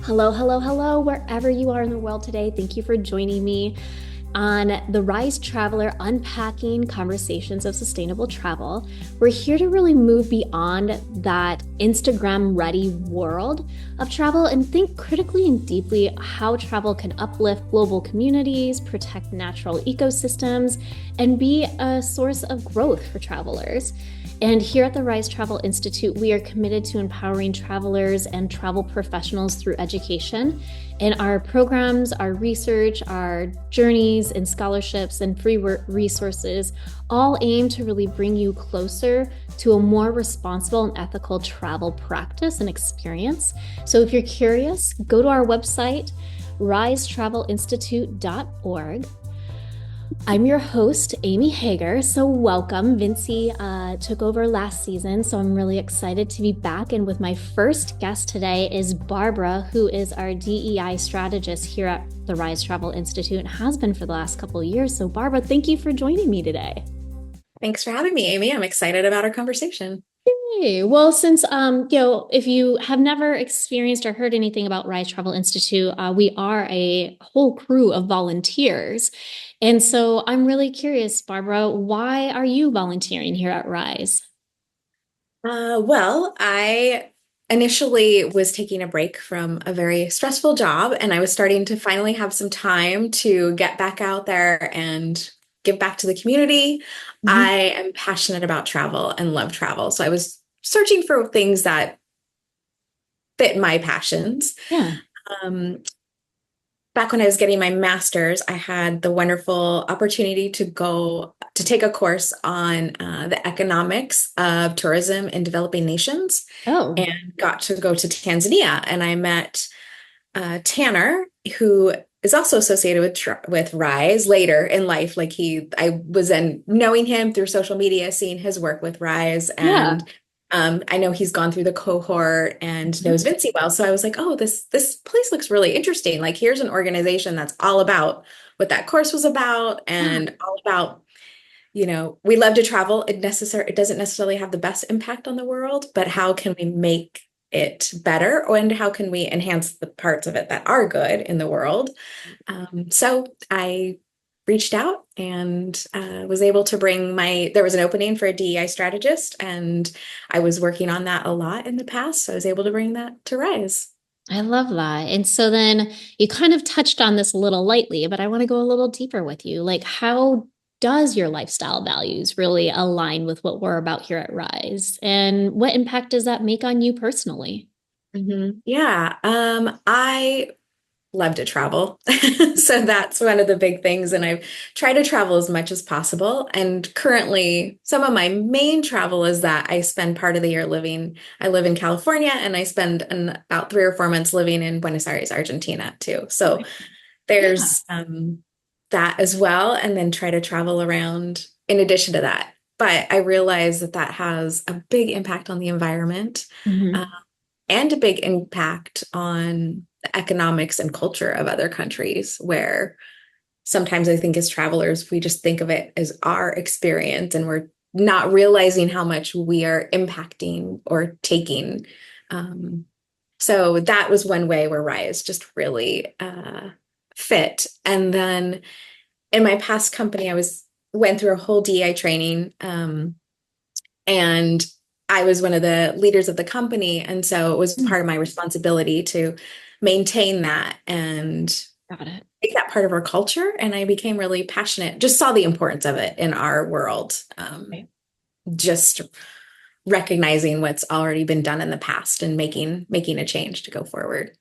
Hello, hello, hello, wherever you are in the world today. Thank you for joining me on the Rise Traveler Unpacking Conversations of Sustainable Travel. We're here to really move beyond that Instagram ready world of travel and think critically and deeply how travel can uplift global communities, protect natural ecosystems, and be a source of growth for travelers. And here at the Rise Travel Institute, we are committed to empowering travelers and travel professionals through education. And our programs, our research, our journeys and scholarships and free resources all aim to really bring you closer to a more responsible and ethical travel practice and experience. So if you're curious, go to our website, risetravelinstitute.org. I'm your host, Amy Hager. So welcome. Vinci took over last season, so I'm really excited to be back. And with my first guest today is Barbara, who is our DEI strategist here at the Rise Travel Institute and has been for the last couple of years. So Barbara, thank you for joining me today. Thanks for having me, Amy. I'm excited about our conversation. Hey, well, since if you have never experienced or heard anything about Rise Travel Institute, we are a whole crew of volunteers. And so I'm really curious, Barbara, why are you volunteering here at Rise? I initially was taking a break from a very stressful job, and I was starting to finally have some time to get back out there and give back to the community. Mhm. I am passionate about travel and love travel. So I was searching for things that fit my passions. Yeah. Um, Back when I was getting my master's, I had the wonderful opportunity to go to take a course on the economics of tourism in developing nations Oh, and got to go to Tanzania. And I met Tanner, who is also associated with Rise later in life. I was then knowing him through social media, seeing his work with Rise, yeah. and I know he's gone through the cohort and knows Mhm. Vinci well. So I was like, oh, this place looks really interesting. Like, here's an organization that's all about what that course was about, Yeah. and all about, we love to travel. It doesn't necessarily have the best impact on the world, but how can we make it better, and how can we enhance the parts of it that are good in the world? So I reached out and was able to there was an opening for a DEI strategist, and I was working on that a lot in the past. So I was able to bring that to Rise. I love that. And so then you kind of touched on this a little lightly, but I want to go a little deeper with you. Like, how does your lifestyle values really align with what we're about here at Rise? And what impact does that make on you personally? Yeah, I love to travel. So that's one of the big things. And I try to travel as much as possible. And currently, some of my main travel is that I spend part of the year I live in California, and I spend about 3 or 4 months living in Buenos Aires, Argentina, too. So Okay. Yeah. there's that as well. And then try to travel around in addition to that. But I realize that that has a big impact on the environment. Uh, Mhm. and a big impact on the economics and culture of other countries, where sometimes I think as travelers, we just think of it as our experience, and we're not realizing how much we are impacting or taking. Um, so that was one way where Rise just really fit. And then in my past company, went through a whole DEI training. And I was one of the leaders of the company. And so it was Mm. part of my responsibility to maintain that and Got it. make that part of our culture. And I became really passionate, just saw the importance of it in our world. Just recognizing what's already been done in the past and making a change to go forward.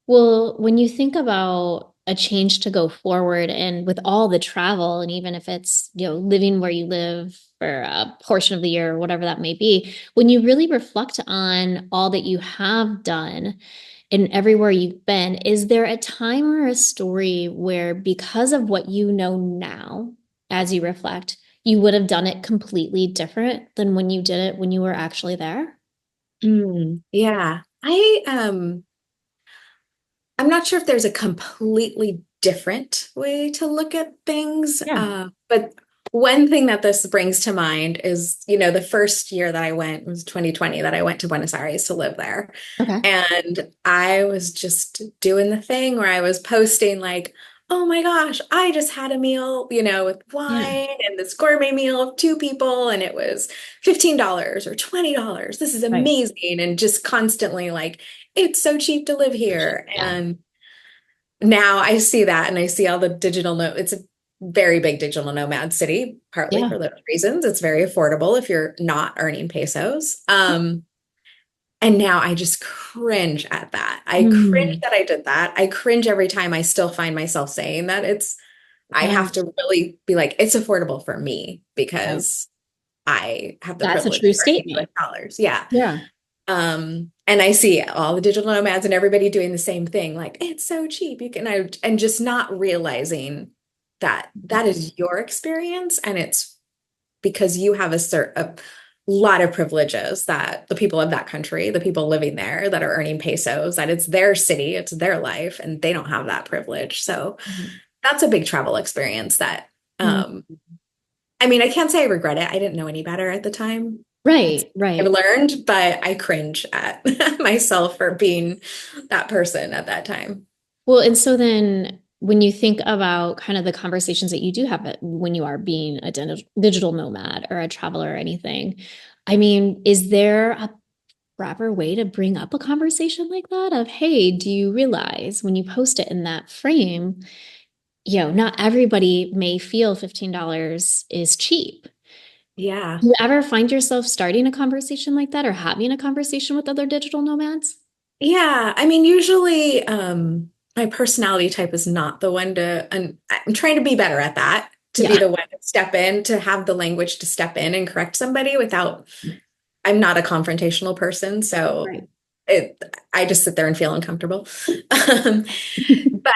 Well, when you think about a change to go forward and with all the travel, and even if it's, living where you live for a portion of the year or whatever that may be, when you really reflect on all that you have done and everywhere you've been, is there a time or a story where because of what you know now, as you reflect, you would have done it completely different than when you did it when you were actually there? Yeah. I'm not sure if there's a completely different way to look at things, Yeah. but one thing that this brings to mind is, the first year that I went was 2020 that I went to Buenos Aires to live there. Okay. And I was just doing the thing where I was posting like, oh my gosh, I just had a meal, with Yeah. wine and this gourmet meal of two people, and it was $15 or $20. This is Right. amazing. And just constantly like, it's so cheap to live here. Yeah. And now I see that and I see all the digital it's a very big digital nomad city, partly Yeah. for those reasons. It's very affordable if you're not earning pesos. And now I just cringe at that. I cringe Mm. that I did that. I cringe every time I still find myself saying that I Yeah. have to really be like, it's affordable for me Right. because I have the That's a privilege true of earning US statement. dollars. Yeah. Yeah. And I see all the digital nomads and everybody doing the same thing, like it's so cheap. And just not realizing that that is your experience, and it's because you have a lot of privileges that the people of that country, the people living there that are earning pesos, that it's their city, it's their life, and they don't have that privilege. So Mhm. that's a big travel experience that, Mm. I mean, I can't say I regret it. I didn't know any better at the time. Right. I've Right. learned, but I cringe at myself for being that person at that time. Well, and so then when you think about kind of the conversations that you do have when you are being a digital nomad or a traveler or anything, I mean, is there a proper way to bring up a conversation like that of, hey, do you realize when you post it in that frame, not everybody may feel $15 is cheap. Yeah. Do you ever find yourself starting a conversation like that or having a conversation with other digital nomads? Yeah. I mean, usually my personality type is not the one and I'm trying to be better at that, to be Yeah. the one to step in, to have the language to step in and correct somebody without, I'm not a confrontational person. So Right. it, I just sit there and feel uncomfortable. Um, but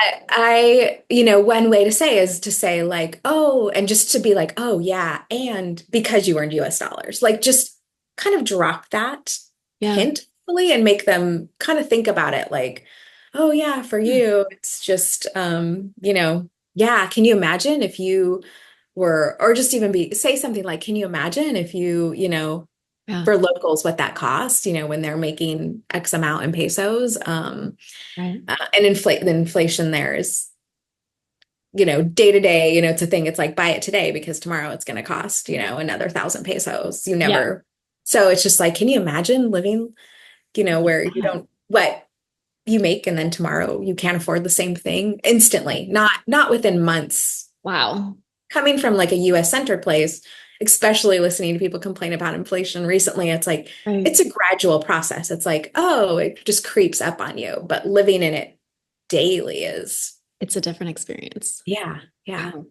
one way to say is to say like, oh, and just to be like, oh yeah, and because you earned US dollars, like just kind of drop that Yeah. hint fully and make them kind of think about it like, oh yeah, for you, it's just yeah, can you imagine if you were, or just even say something like, can you imagine if Yeah. for locals what that costs, when they're making X amount in pesos. Right. And the inflation there is, day to day, it's a thing. It's like buy it today because tomorrow it's going to cost, another 1,000 pesos. You Yeah. never. So it's just like, can you imagine living, where you don't, what you make and then tomorrow you can't afford the same thing instantly, not within months. Wow. Coming from like a US centered place, especially listening to people complain about inflation recently, it's like, Right. it's a gradual process. It's like, oh, it just creeps up on you, but living in it daily is, It's a different experience. yeah, yeah, Wow.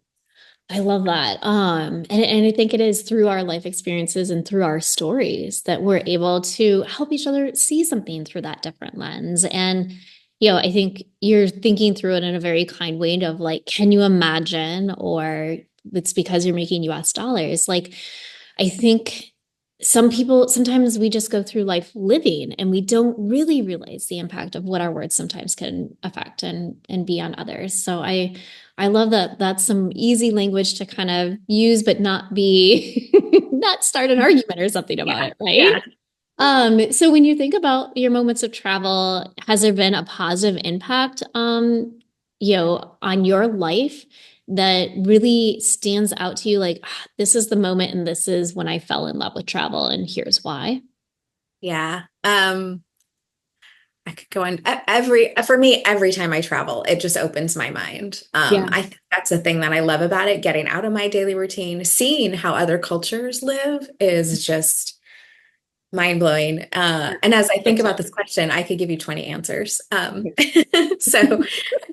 I love that. And I think it is through our life experiences and through our stories that we're able to help each other see something through that different lens. And, I think you're thinking through it in a very kind way of like, can you imagine? Or it's because you're making US dollars. Like, I think sometimes we just go through life living and we don't really realize the impact of what our words sometimes can affect and be on others. So I love that that's some easy language to kind of use, but not be not start an argument or something about yeah, it, right? yeah. So when you think about your moments of travel, has there been a positive impact, on your life that really stands out to you? Like, "Ah, this is the moment, and this is when I fell in love with travel, and here's why." Yeah. I could go on for me, every time I travel, it just opens my mind. Yeah. I think that's the thing that I love about it, getting out of my daily routine, seeing how other cultures live is just mind blowing. And as I think about this question, I could give you 20 answers. So,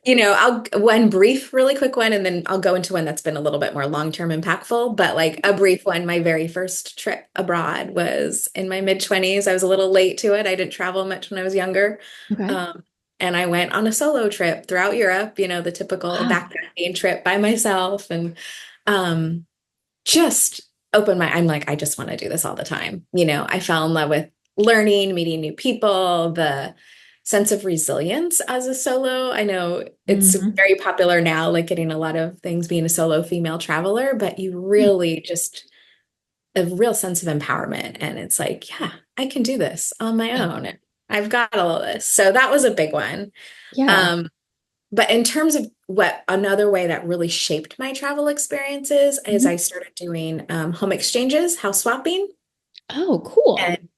I'll one brief, really quick one, and then I'll go into one that's been a little bit more long-term impactful. But like a brief one, my very first trip abroad was in my mid-20s. I was a little late to it. I didn't travel much when I was younger. Okay. Um, and I went on a solo trip throughout Europe, the typical Wow. backpacking trip by myself. And um, just I'm like, I just want to do this all the time. I fell in love with learning, meeting new people, the sense of resilience as a solo. I know it's Mhm. very popular now, like getting a lot of things being a solo female traveler, but you really just a real sense of empowerment. And it's like, yeah, I can do this on my Yeah. own. I've got all of this. So that was a big one. Yeah. Um, but in terms of what another way that really shaped my travel experiences is I Mhm. started doing home exchanges, house swapping, Oh, cool. and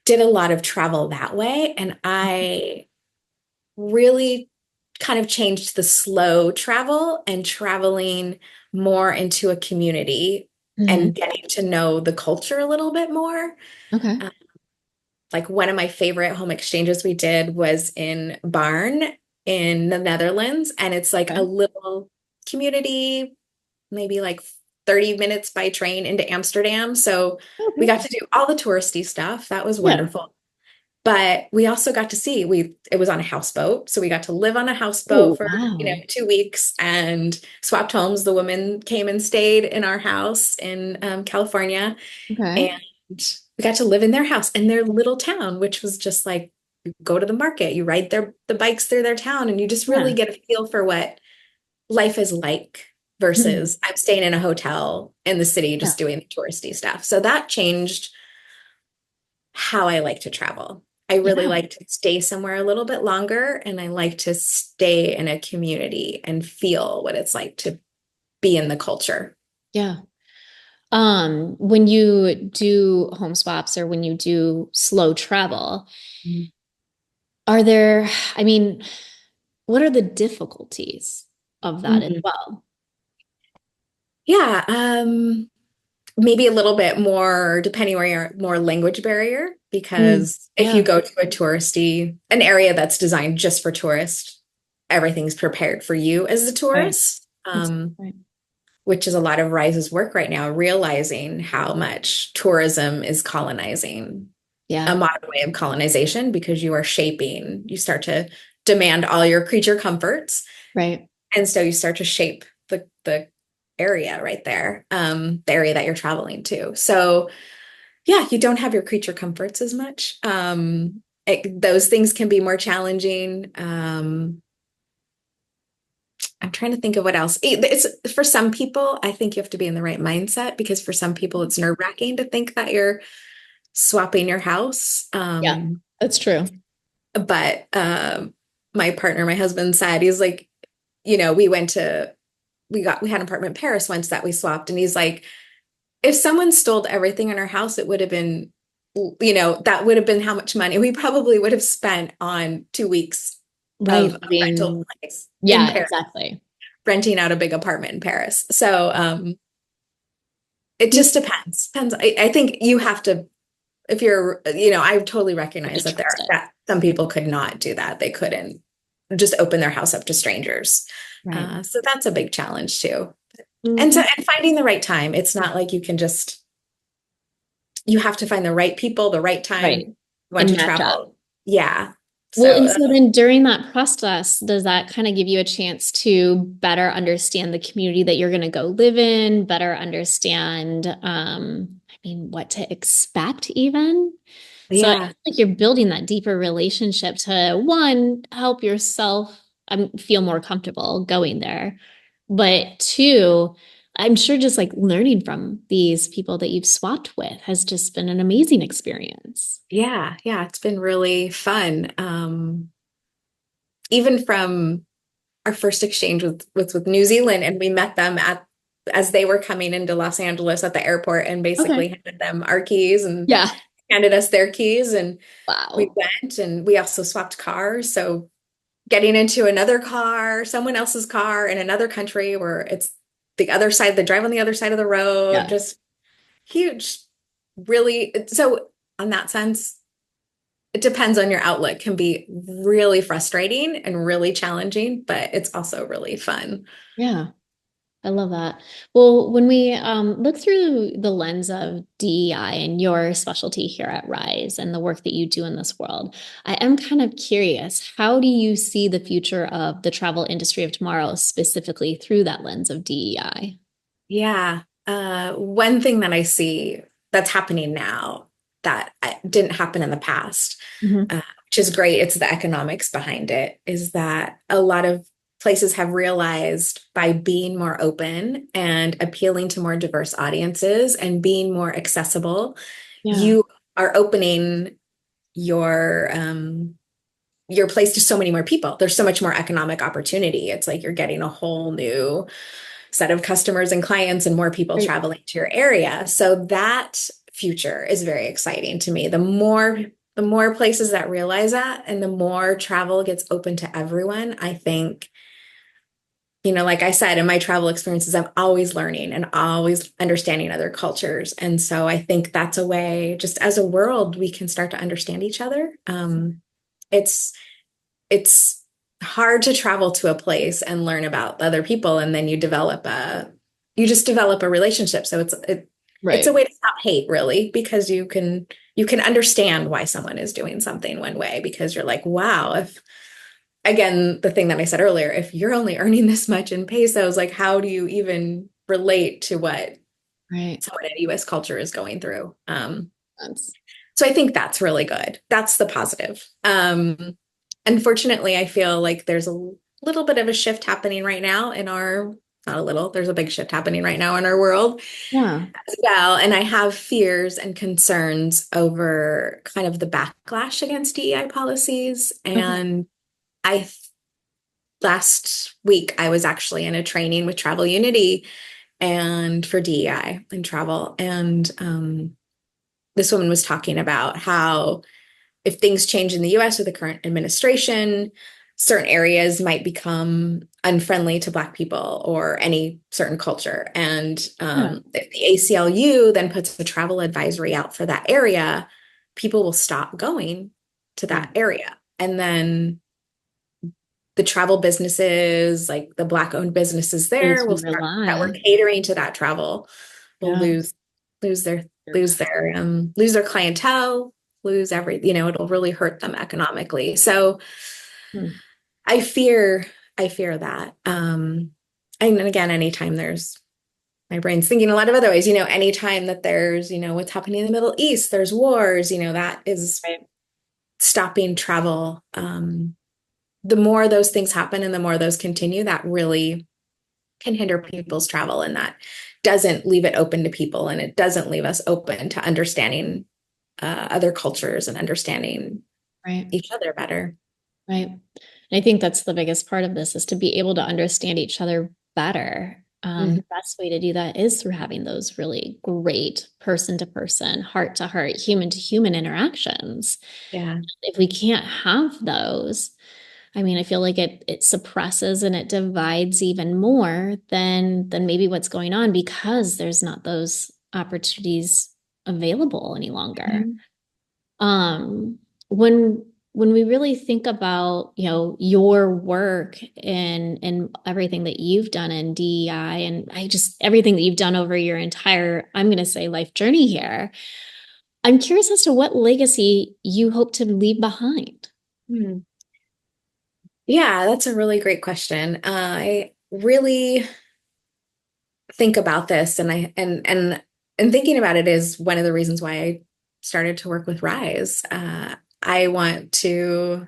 did a lot of travel that way. And I really kind of changed the slow travel and traveling more into a community Mhm. and getting to know the culture a little bit more. Okay. Uh, like one of my favorite home exchanges we did was in Barn in the Netherlands, and it's like a Okay. little community, maybe like 30 minutes by train into Amsterdam. So we Okay. got to do all the touristy stuff. That was Yeah. wonderful. But we also got to see it was on a houseboat. So we got to live on a houseboat Oh, for, wow. 2 weeks and swapped homes. The woman came and stayed in our house in California, Okay. and we got to live in their house in their little town, which was just like you go to the market, you ride the bikes through their town, and you just really Yeah. get a feel for what life is like Mhm. versus I'm staying in a hotel in the city Yeah. just doing the touristy stuff. So that changed how I like to travel. I really Yeah. like to stay somewhere a little bit longer, and I like to stay in a community and feel what it's like to be in the culture. Yeah. When you do home swaps or when you do slow travel, Mm. are there, I mean, what are the difficulties of that as Mhm. well? Yeah, maybe a little bit more, depending where you're, more language barrier, Mm. because if you Yeah. go to an area that's designed just for tourists, everything's prepared for you as a Right. tourist. That's right. Which is a lot of Rise's work right now, realizing how much tourism is colonizing a Yeah. modern way of colonization because you start to demand all your creature comforts. Right. And so you start to shape the area right there, the area that you're traveling to. So yeah, you don't have your creature comforts as much. Those things can be more challenging. I'm trying to think of what else. It's for some people, I think you have to be in the right mindset because for some people it's nerve-wracking to think that you're swapping your house. Yeah. That's true. But my partner, my husband said, he's like, we had an apartment in Paris once that we swapped, and he's like, if someone stole everything in our house, it would have been, that would have been how much money we probably would have spent on 2 weeks of Right. a rental Living. place in Yeah, Paris, exactly. renting out a big apartment in Paris. So it You just depends. Depends. I think you have to, if you're, I totally have to recognize trust it. that some people could not do that. They couldn't just open their house up to strangers. Right. So that's a big challenge too. And Hmm. and finding the right time. It's not like you have to find the right people, the right time Right. you want And to match up. travel. Yeah. So Well, and so then during that process, does that kind of give you a chance to better understand the community that you're going to go live in, better understand, I mean, what to expect even? So I yeah. feel like you're building that deeper relationship to one, help yourself feel more comfortable going there. But two, I'm sure just like learning from these people that you've swapped with has just been an amazing experience. Yeah. Yeah. It's been really fun. Even from our first exchange with New Zealand, and we met them at as they were coming into Los Angeles at the airport and basically Okay. handed them our keys and Yeah. handed us their keys, and we Wow. went and we also swapped cars. So getting into another car, someone else's car in another country where it's the other side, the drive on the other side of the road, Yeah. just huge, really. So on that sense, it depends on your outlook, can be really frustrating and really challenging, but it's also really fun. Yeah. I love that. Well, when we look through the lens of DEI and your specialty here at Rise and the work that you do in this world, I am kind of curious, how do you see the future of the travel industry of tomorrow, specifically through that lens of DEI? Yeah. One thing that I see that's happening now that didn't happen in the past, Mhm. which which is great. It's the economics behind it, is that a lot of places have realized by being more open and appealing to more diverse audiences and being more accessible, Yeah. you are opening your place to so many more people. There's so much more economic opportunity. It's like you're getting a whole new set of customers and clients and more people Right. traveling to your area. So that future is very exciting to me. The more places that realize that and the more travel gets open to everyone, I think, like I said, in my travel experiences, I'm always learning and always understanding other cultures. And so I think that's a way, just as a world, we can start to understand each other. It's it's hard to travel to a place and learn about other people, and then you just develop a relationship. So it's a Right. way to stop hate, really, because you can understand why someone is doing something one way, because you're like, wow, if again, the thing that I said earlier, if you're only earning this much in pesos, like how do you even relate to what Right. someone in US culture is going through? That's So I think that's really good. That's the positive. Unfortunately, I feel like there's a little bit of a shift happening right now not a little, there's a big shift happening right now in our world yeah. as well. And I have fears and concerns over kind of the backlash against DEI policies. Okay. And I, last week, I was actually in a training with Travel Unity and for DEI and travel. And this woman was talking about how if things change in the US with the current administration, certain areas might become unfriendly to Black people or any certain culture. And Yeah. if the ACLU then puts a travel advisory out for that area, people will stop going to Yeah. that area. And then the travel businesses, like the Black owned businesses Those there, will who start that were rely. catering to that travel will Yeah. lose their lose their clientele, lose it'll really hurt them economically. So Hmm. I fear I fear that. And again, anytime there's my brain's thinking a lot of other ways, anytime that there's, what's happening in the Middle East, there's wars, that is Right. stopping travel. The more those things happen and the more those continue, that really can hinder people's travel, and that doesn't leave it open to people, and it doesn't leave us open to understanding other cultures and understanding Right. each other better. Right. And I think that's the biggest part of this is to be able to understand each other better. Mhm. The best way to do that is through having those really great person to person, heart to heart, human to human interactions. Yeah. If we can't have those, I mean, I feel like it suppresses and it divides even more than maybe what's going on because there's not those opportunities available any longer. Mhm. Um, when we really think about, your work and everything that you've done in DEI and I just everything that you've done over your entire, I'm going to say life journey here, I'm curious as to what legacy you hope to leave behind. Hmm. Yeah, that's a really great question. I really think about this, and and thinking about it is one of the reasons why I started to work with Rise. I want to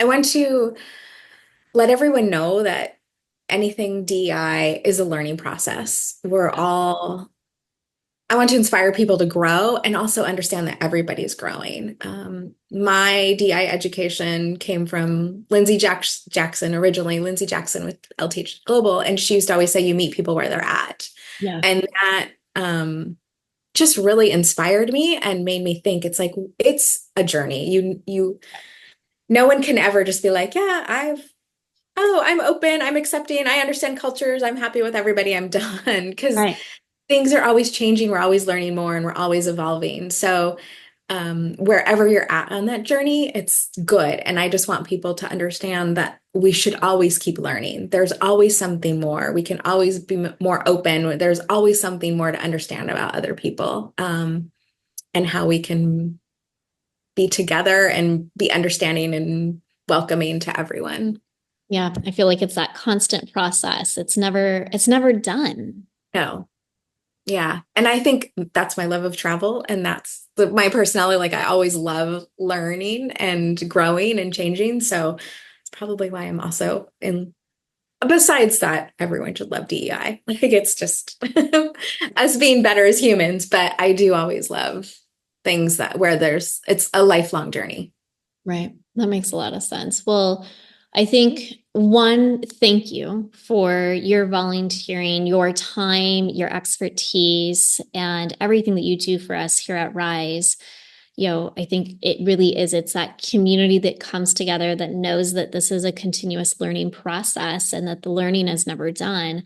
I want to let everyone know that anything DEI is a learning process. I want to inspire people to grow and also understand that everybody's growing. My DI education came from Jackson, originally, Lindsay Jackson with LTH Global, and she used to always say, you meet people where they're at. Yeah. And that just really inspired me and made me think it's like, it's a journey. No one can ever just be like, yeah, I'm open, I'm accepting, I understand cultures, I'm happy with everybody, I'm done. Because Right. things are always changing. We're always learning more and we're always evolving. So, wherever you're at on that journey, it's good. And I just want people to understand that we should always keep learning. There's always something more. We can always be more open. There's always something more to understand about other people, and how we can be together and be understanding and welcoming to everyone. Yeah, I feel like it's that constant process. It's never done. No. Yeah. And I think that's my love of travel. And that's my personality. Like I always love learning and growing and changing. So it's probably why I'm also in, besides that, everyone should love DEI. Like it's just us being better as humans. But I do always love things that where it's a lifelong journey. Right. That makes a lot of sense. Well, I think one, thank you for your volunteering, your time, your expertise, and everything that you do for us here at Rise. I think it really is, it's that community that comes together that knows that this is a continuous learning process and that the learning is never done.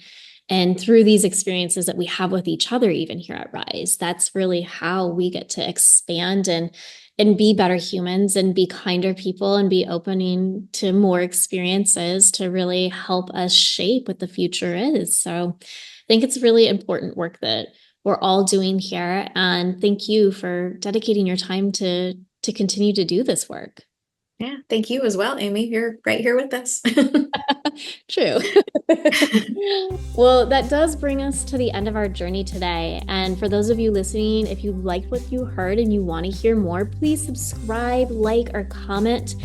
And through these experiences that we have with each other, even here at Rise, that's really how we get to expand and be better humans and be kinder people and be opening to more experiences to really help us shape what the future is. So I think it's really important work that we're all doing here. And thank you for dedicating your time to continue to do this work. Yeah. Thank you as well, Amy. You're right here with us. True. Well, that does bring us to the end of our journey today. And for those of you listening, if you liked what you heard and you want to hear more, please subscribe, like, or comment.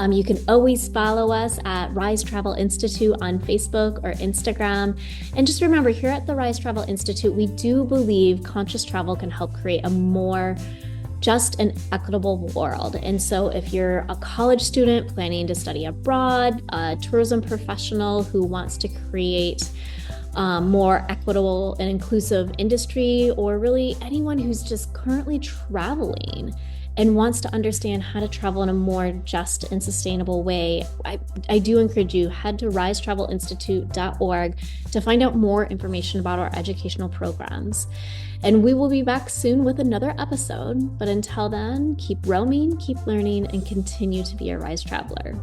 You can always follow us at Rise Travel Institute on Facebook or Instagram. And just remember, here at the Rise Travel Institute, we do believe conscious travel can help create a more just an equitable world. And so if you're a college student planning to study abroad, a tourism professional who wants to create more equitable and inclusive industry, or really anyone who's just currently traveling and wants to understand how to travel in a more just and sustainable way, I do encourage you, head to risetravelinstitute.org to find out more information about our educational programs. And we will be back soon with another episode. But until then, keep roaming, keep learning, and continue to be a Rise Traveler.